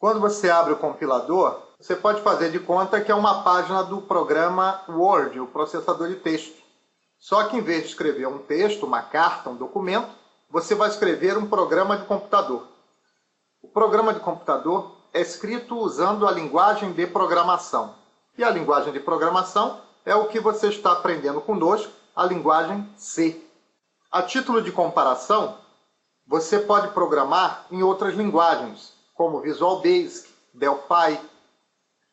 Quando você abre o compilador, você pode fazer de conta que é uma página do programa Word, o processador de texto. Só que em vez de escrever um texto, uma carta, um documento, você vai escrever um programa de computador. O programa de computador é escrito usando a linguagem de programação. E a linguagem de programação é o que você está aprendendo conosco, a linguagem C. A título de comparação, você pode programar em outras linguagens, como Visual Basic, Delphi,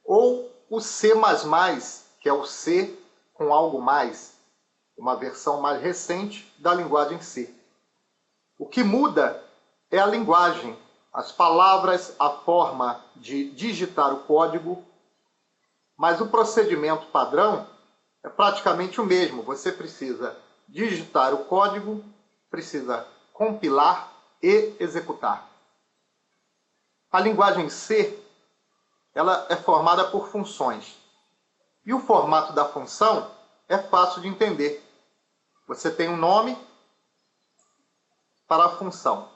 ou o C++, que é o C com algo mais, uma versão mais recente da linguagem C. O que muda é a linguagem, as palavras, a forma de digitar o código, mas o procedimento padrão é praticamente o mesmo. Você precisa digitar o código, precisa compilar e executar. A linguagem C, ela é formada por funções. E o formato da função é fácil de entender. Você tem um nome para a função.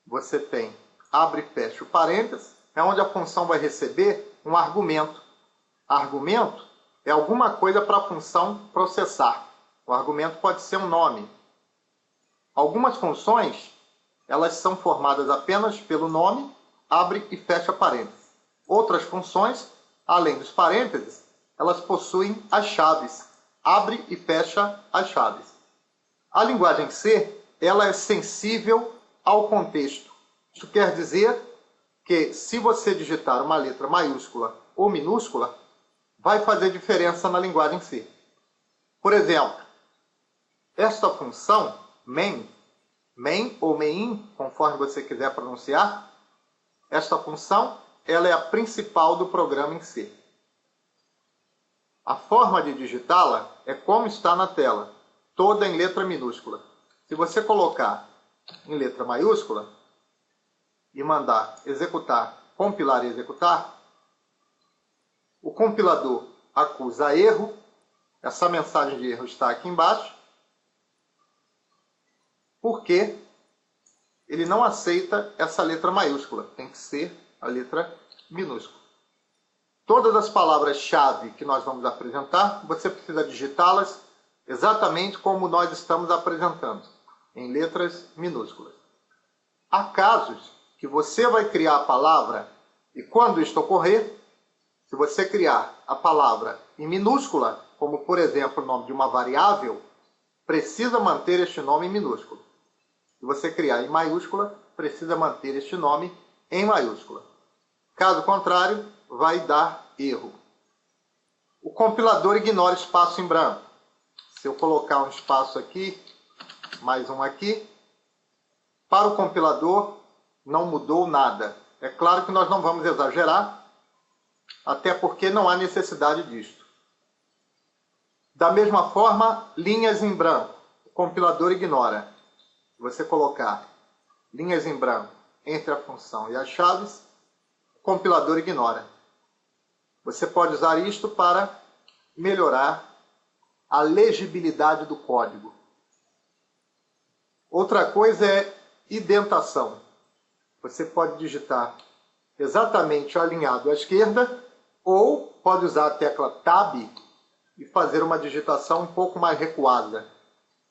Você tem abre e fecha o parênteses, é onde a função vai receber um argumento. Argumento é alguma coisa para a função processar. O argumento pode ser um nome. Algumas funções, elas são formadas apenas pelo nome, abre e fecha parênteses. Outras funções, além dos parênteses, elas possuem as chaves. Abre e fecha as chaves. A linguagem C, ela é sensível ao contexto. Isso quer dizer que se você digitar uma letra maiúscula ou minúscula, vai fazer diferença na linguagem C. Por exemplo, esta função, main ou main, conforme você quiser pronunciar, esta função ela é a principal do programa em C. A forma de digitá-la é como está na tela, toda em letra minúscula. Se você colocar em letra maiúscula e mandar executar, compilar e executar, o compilador acusa erro, essa mensagem de erro está aqui embaixo, porque ele não aceita essa letra maiúscula, tem que ser a letra minúscula. Todas as palavras-chave que nós vamos apresentar, você precisa digitá-las exatamente como nós estamos apresentando, em letras minúsculas. Há casos que você vai criar a palavra e quando isto ocorrer, se você criar a palavra em minúscula, como por exemplo o nome de uma variável, precisa manter este nome em minúsculo. Se você criar em maiúscula, precisa manter este nome em maiúscula. Caso contrário, vai dar erro. O compilador ignora espaço em branco. Se eu colocar um espaço aqui, mais um aqui, para o compilador não mudou nada. É claro que nós não vamos exagerar, até porque não há necessidade disto. Da mesma forma, linhas em branco. O compilador ignora. Se você colocar linhas em branco entre a função e as chaves, o compilador ignora. Você pode usar isto para melhorar a legibilidade do código. Outra coisa é indentação. Você pode digitar exatamente alinhado à esquerda ou pode usar a tecla Tab e fazer uma digitação um pouco mais recuada.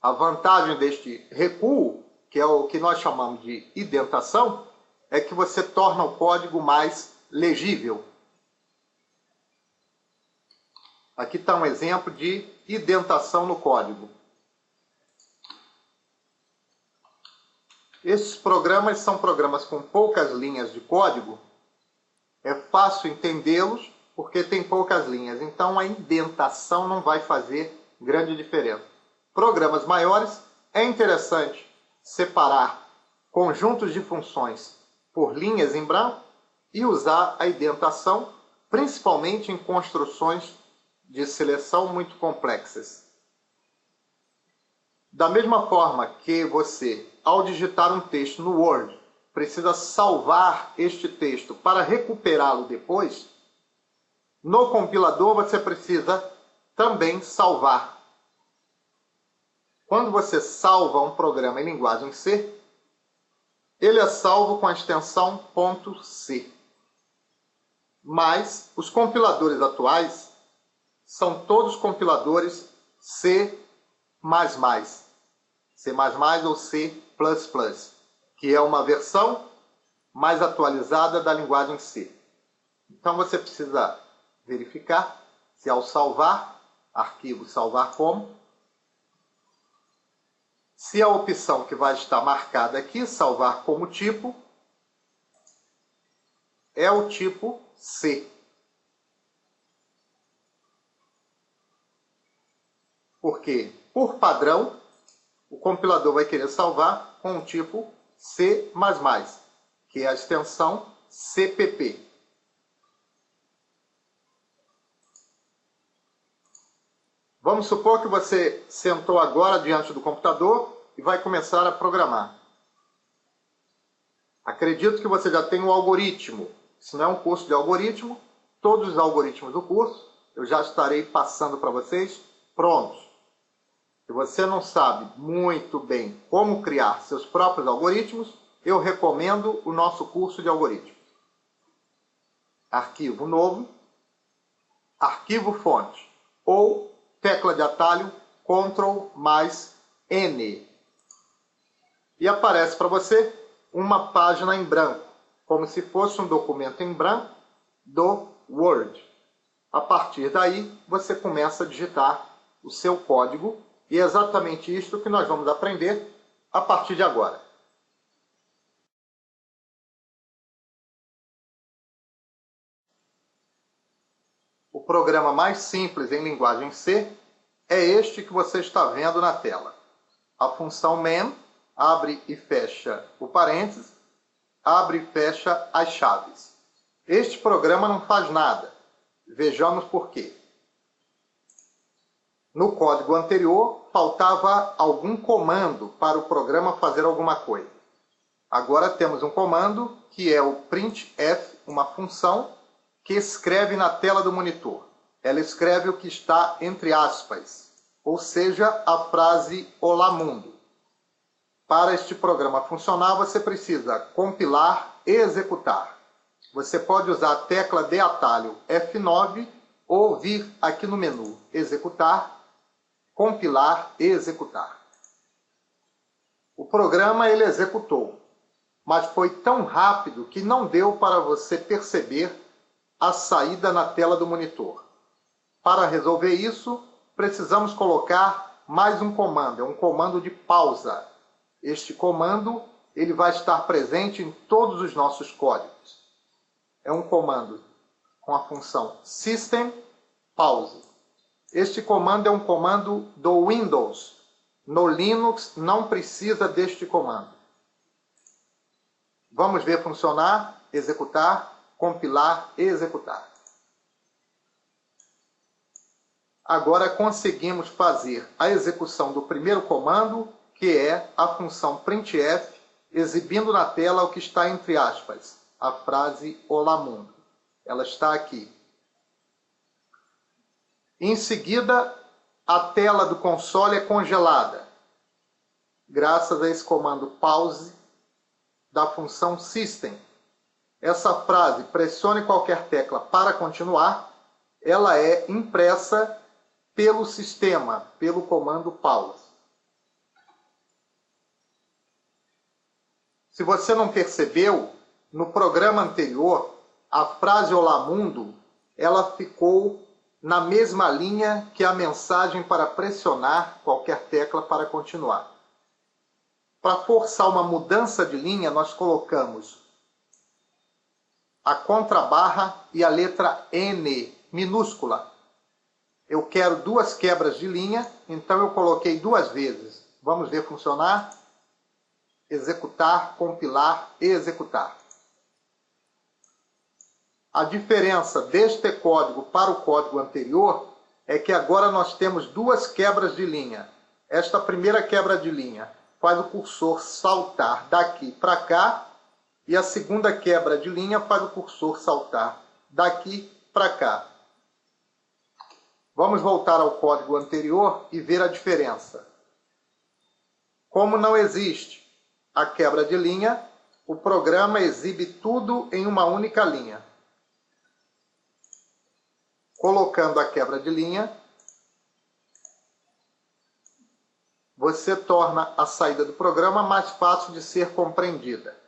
A vantagem deste recuo, que é o que nós chamamos de indentação, é que você torna o código mais legível. Aqui está um exemplo de indentação no código. Esses programas são programas com poucas linhas de código. É fácil entendê-los porque tem poucas linhas. Então a indentação não vai fazer grande diferença. Programas maiores, é interessante separar conjuntos de funções por linhas em branco e usar a indentação, principalmente em construções de seleção muito complexas. Da mesma forma que você, ao digitar um texto no Word, precisa salvar este texto para recuperá-lo depois, no compilador você precisa também salvar. Quando você salva um programa em linguagem C, ele é salvo com a extensão .c. mas os compiladores atuais são todos compiladores C++, C++ ou C++, que é uma versão mais atualizada da linguagem C. Então você precisa verificar se ao salvar, arquivo salvar como, se a opção que vai estar marcada aqui, salvar como tipo, é o tipo C. Porque, por padrão, o compilador vai querer salvar com o tipo C++, que é a extensão CPP. Vamos supor que você sentou agora diante do computador e vai começar a programar. Acredito que você já tem um algoritmo. Se não é um curso de algoritmo, todos os algoritmos do curso eu já estarei passando para vocês prontos. Se você não sabe muito bem como criar seus próprios algoritmos, eu recomendo o nosso curso de algoritmos. Arquivo novo, arquivo fonte, ou tecla de atalho Ctrl+N. E aparece para você uma página em branco, como se fosse um documento em branco do Word. A partir daí, você começa a digitar o seu código, e é exatamente isto que nós vamos aprender a partir de agora. O programa mais simples em linguagem C é este que você está vendo na tela. A função main abre e fecha o parênteses, abre e fecha as chaves. Este programa não faz nada. Vejamos por quê. No código anterior, faltava algum comando para o programa fazer alguma coisa. Agora temos um comando que é o printf, uma função que escreve na tela do monitor. Ela escreve o que está entre aspas, ou seja, a frase Olá Mundo. Para este programa funcionar, você precisa compilar e executar. Você pode usar a tecla de atalho F9 ou vir aqui no menu Executar, compilar e executar. O programa ele executou, mas foi tão rápido que não deu para você perceber a saída na tela do monitor. Para resolver isso, precisamos colocar mais um comando, é um comando de pausa. Este comando ele vai estar presente em todos os nossos códigos. É um comando com a função system pause. Este comando é um comando do Windows. No Linux não precisa deste comando. Vamos ver funcionar, executar, compilar e executar. Agora conseguimos fazer a execução do primeiro comando, que é a função printf, exibindo na tela o que está entre aspas, a frase Olá Mundo. Ela está aqui. Em seguida, a tela do console é congelada, graças a esse comando pause da função system. Essa frase, pressione qualquer tecla para continuar, ela é impressa pelo sistema, pelo comando pause. Se você não percebeu, no programa anterior, a frase Olá Mundo, ela ficou na mesma linha que a mensagem para pressionar qualquer tecla para continuar. Para forçar uma mudança de linha, nós colocamos a contrabarra e a letra N, minúscula. Eu quero duas quebras de linha, então eu coloquei duas vezes. Vamos ver funcionar. Executar, compilar e executar. A diferença deste código para o código anterior é que agora nós temos duas quebras de linha. Esta primeira quebra de linha faz o cursor saltar daqui para cá e a segunda quebra de linha faz o cursor saltar daqui para cá. Vamos voltar ao código anterior e ver a diferença. Como não existe a quebra de linha, o programa exibe tudo em uma única linha. colocando a quebra de linha, você torna a saída do programa mais fácil de ser compreendida.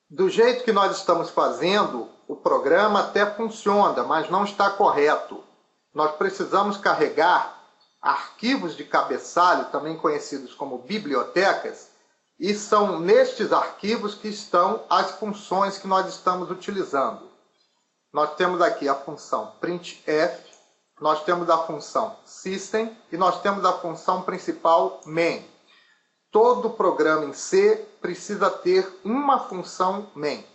Do jeito que nós estamos fazendo, o programa até funciona, mas não está correto. Nós precisamos carregar arquivos de cabeçalho, também conhecidos como bibliotecas, e são nestes arquivos que estão as funções que nós estamos utilizando. Nós temos aqui a função printf, nós temos a função system e nós temos a função principal main. Todo programa em C precisa ter uma função main.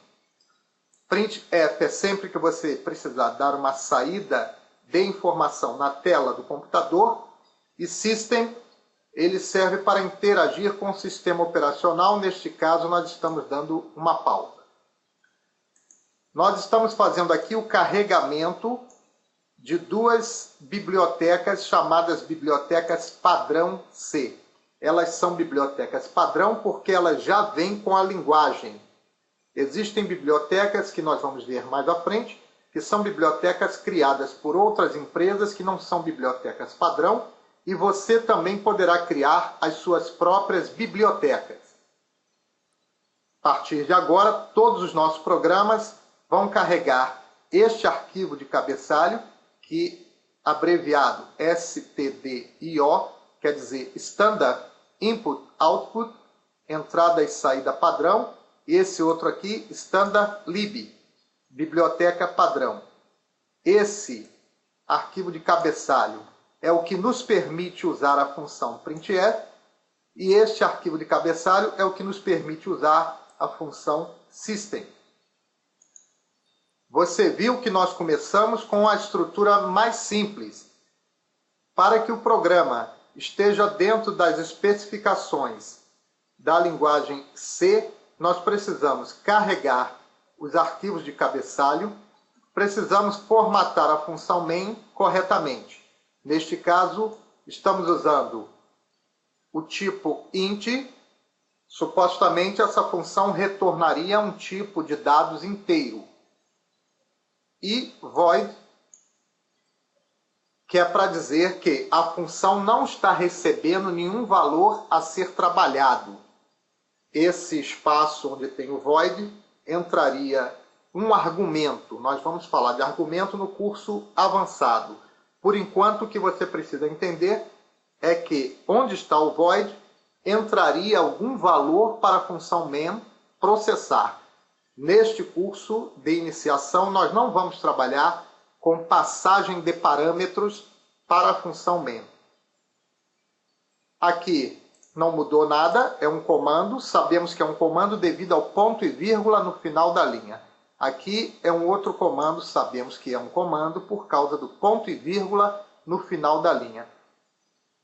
Printf é sempre que você precisar dar uma saída de informação na tela do computador, e system ele serve para interagir com o sistema operacional. Neste caso, nós estamos dando uma pausa. Nós estamos fazendo aqui o carregamento de duas bibliotecas chamadas bibliotecas padrão C. Elas são bibliotecas padrão porque elas já vêm com a linguagem. Existem bibliotecas que nós vamos ver mais à frente, que são bibliotecas criadas por outras empresas que não são bibliotecas padrão, e você também poderá criar as suas próprias bibliotecas. A partir de agora, todos os nossos programas vão carregar este arquivo de cabeçalho, que abreviado stdio, quer dizer Standard Input Output, entrada e saída padrão, e esse outro aqui, Standard Lib, biblioteca padrão. Esse arquivo de cabeçalho é o que nos permite usar a função printf, e este arquivo de cabeçalho é o que nos permite usar a função system. Você viu que nós começamos com a estrutura mais simples. Para que o programa esteja dentro das especificações da linguagem C, nós precisamos carregar os arquivos de cabeçalho, precisamos formatar a função main corretamente. Neste caso, estamos usando o tipo int. Supostamente, essa função retornaria um tipo de dados inteiro. E void, que é para dizer que a função não está recebendo nenhum valor a ser trabalhado. Esse espaço onde tem o void entraria um argumento. Nós vamos falar de argumento no curso avançado. Por enquanto, o que você precisa entender é que onde está o void entraria algum valor para a função main processar. Neste curso de iniciação, nós não vamos trabalhar com passagem de parâmetros para a função main. Aqui não mudou nada, é um comando, sabemos que é um comando devido ao ponto e vírgula no final da linha. Aqui é um outro comando, sabemos que é um comando por causa do ponto e vírgula no final da linha.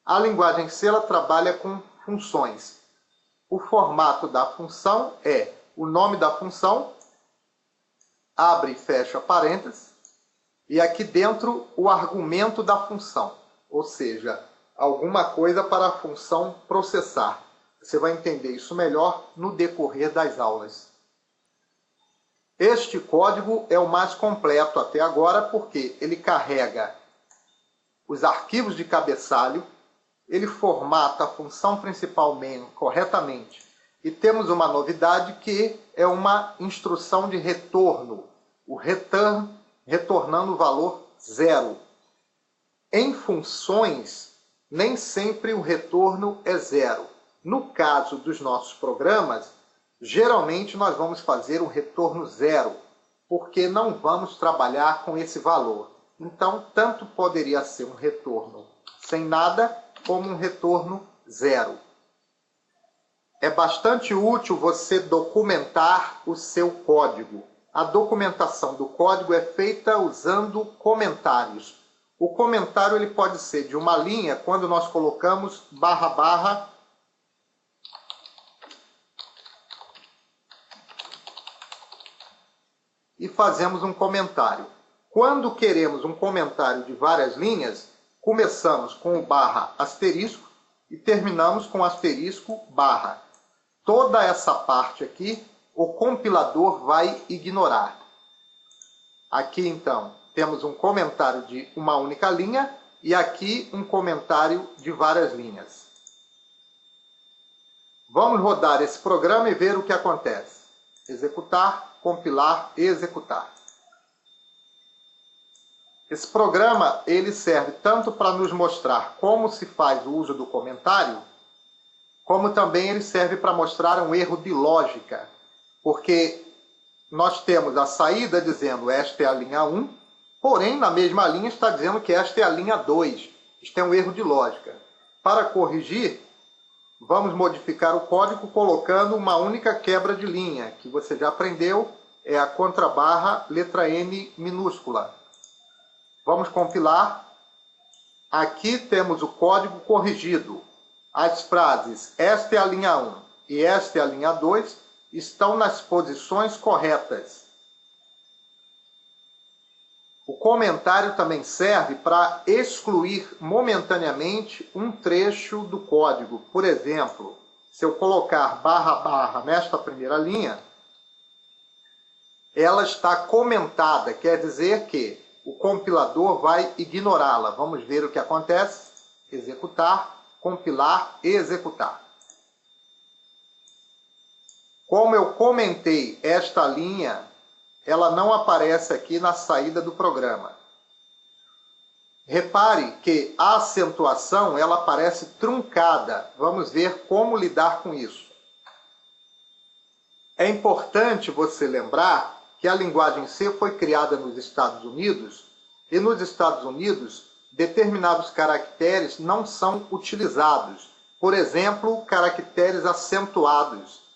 A linguagem C ela trabalha com funções. O formato da função é o nome da função, abre e fecha parênteses, e aqui dentro o argumento da função, ou seja, alguma coisa para a função processar. Você vai entender isso melhor no decorrer das aulas. Este código é o mais completo até agora porque ele carrega os arquivos de cabeçalho, ele formata a função principal main corretamente e temos uma novidade que é uma instrução de retorno, o return retornando o valor 0. Em funções, nem sempre o retorno é 0. No caso dos nossos programas, geralmente nós vamos fazer um retorno 0, porque não vamos trabalhar com esse valor. Então, tanto poderia ser um retorno sem nada, como um retorno 0. É bastante útil você documentar o seu código. A documentação do código é feita usando comentários. O comentário ele pode ser de uma linha, quando nós colocamos barra barra e fazemos um comentário. Quando queremos um comentário de várias linhas, começamos com o barra asterisco e terminamos com asterisco barra. Toda essa parte aqui, o compilador vai ignorar. Aqui, então, temos um comentário de uma única linha e aqui um comentário de várias linhas. Vamos rodar esse programa e ver o que acontece. Executar, compilar e executar. Esse programa ele serve tanto para nos mostrar como se faz o uso do comentário, como também ele serve para mostrar um erro de lógica, porque nós temos a saída dizendo esta é a linha 1, porém na mesma linha está dizendo que esta é a linha 2. Isto é um erro de lógica. Para corrigir, vamos modificar o código colocando uma única quebra de linha, que você já aprendeu, é a contrabarra letra N minúscula. Vamos compilar. Aqui temos o código corrigido. As frases esta é a linha 1 e esta é a linha 2 estão nas posições corretas. O comentário também serve para excluir momentaneamente um trecho do código. Por exemplo, se eu colocar barra barra nesta primeira linha, ela está comentada, quer dizer que o compilador vai ignorá-la. Vamos ver o que acontece. Executar, compilar e executar. Como eu comentei esta linha, ela não aparece aqui na saída do programa. Repare que a acentuação ela aparece truncada. Vamos ver como lidar com isso. É importante você lembrar que a linguagem C foi criada nos Estados Unidos e nos Estados Unidos determinados caracteres não são utilizados. Por exemplo, caracteres acentuados.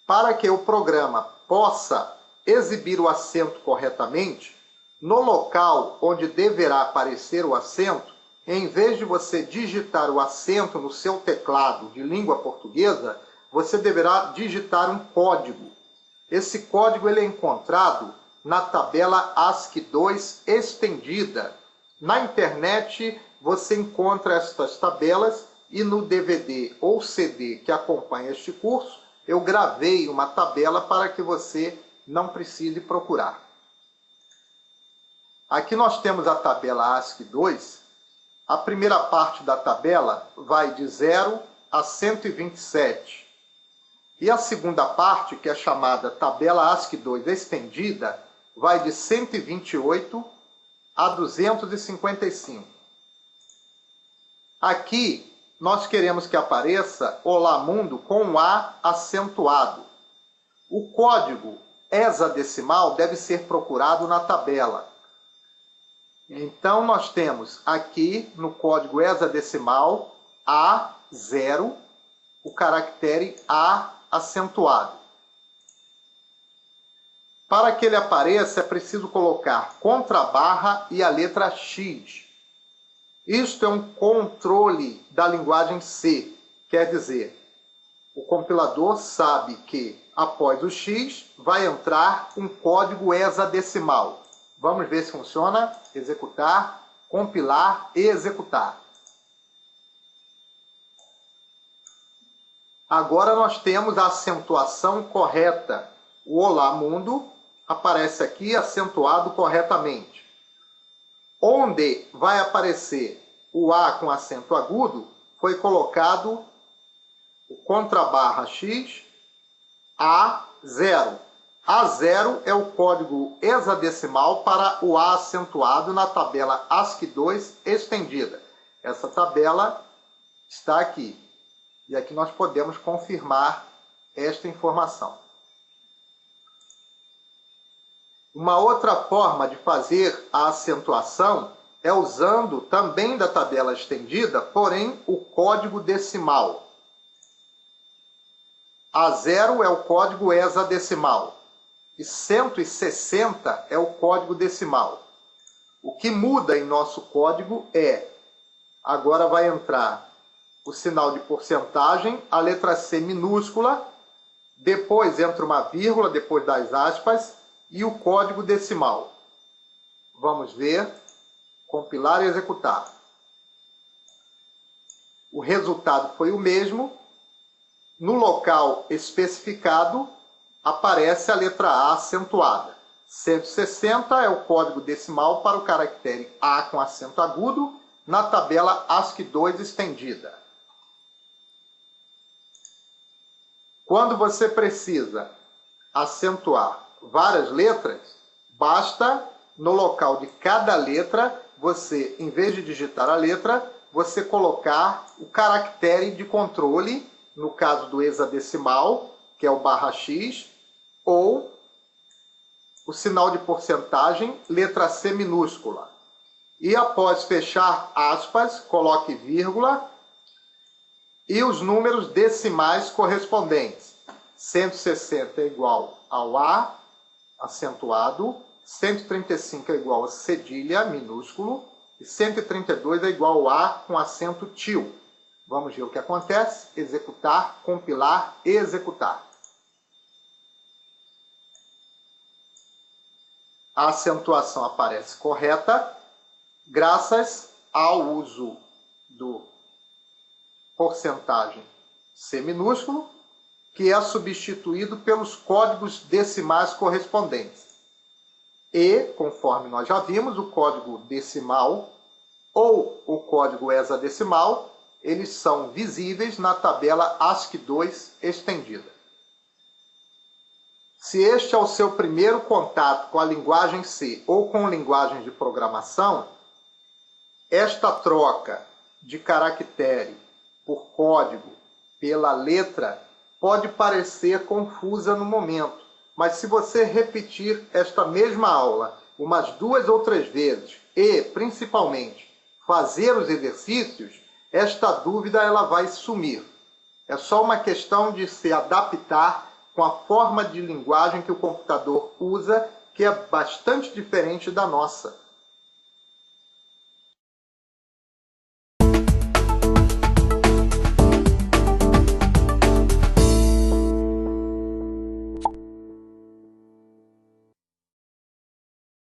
Para que o programa possa exibir o acento corretamente, no local onde deverá aparecer o acento, em vez de você digitar o acento no seu teclado de língua portuguesa, você deverá digitar um código. Esse código ele é encontrado na tabela ASCII2 estendida. Na internet você encontra estas tabelas e no DVD ou CD que acompanha este curso, eu gravei uma tabela para que você não precise procurar. Aqui nós temos a tabela ASCII2. A primeira parte da tabela vai de 0 a 127. E a segunda parte, que é chamada tabela ASCII2 estendida, vai de 128 a 255. Aqui nós queremos que apareça Olá Mundo com um A acentuado. O código hexadecimal deve ser procurado na tabela. Então nós temos aqui no código hexadecimal A0, o caractere A acentuado. Para que ele apareça é preciso colocar contrabarra e a letra X. Isto é um controle da linguagem C, quer dizer, o compilador sabe que após o X vai entrar um código hexadecimal. Vamos ver se funciona. Executar, compilar e executar. Agora nós temos a acentuação correta. O Olá Mundo aparece aqui acentuado corretamente. Onde vai aparecer o A com acento agudo, foi colocado o contrabarra X A0. A0 é o código hexadecimal para o A acentuado na tabela ASCII2 estendida. Essa tabela está aqui. E aqui nós podemos confirmar esta informação. Uma outra forma de fazer a acentuação é usando também da tabela estendida, porém o código decimal. A0 é o código hexadecimal e 160 é o código decimal. O que muda em nosso código é, agora vai entrar o sinal de porcentagem, a letra C minúscula, depois entra uma vírgula, depois das aspas, e o código decimal. Vamos ver, compilar e executar. O resultado foi o mesmo. No local especificado, aparece a letra A acentuada. 160 é o código decimal para o caractere A com acento agudo na tabela ASCII 2 estendida. Quando você precisa acentuar várias letras, basta, no local de cada letra, você, em vez de digitar a letra, você colocar o caractere de controle, no caso do hexadecimal, que é o /x, ou o sinal de porcentagem, letra C minúscula. E após fechar aspas, coloque vírgula e os números decimais correspondentes. 160 é igual ao A, acentuado, 135 é igual a cedilha, minúsculo, e 132 é igual ao A com acento tio. Vamos ver o que acontece. Executar, compilar e executar. A acentuação aparece correta, graças ao uso do porcentagem C minúsculo, que é substituído pelos códigos decimais correspondentes. E, conforme nós já vimos, o código decimal ou o código hexadecimal, eles são visíveis na tabela ASCII 2 estendida. Se este é o seu primeiro contato com a linguagem C ou com linguagens de programação, esta troca de caractere por código pela letra pode parecer confusa no momento, mas se você repetir esta mesma aula umas 2 ou 3 vezes e, principalmente, fazer os exercícios, esta dúvida ela vai sumir. É só uma questão de se adaptar com a forma de linguagem que o computador usa, que é bastante diferente da nossa.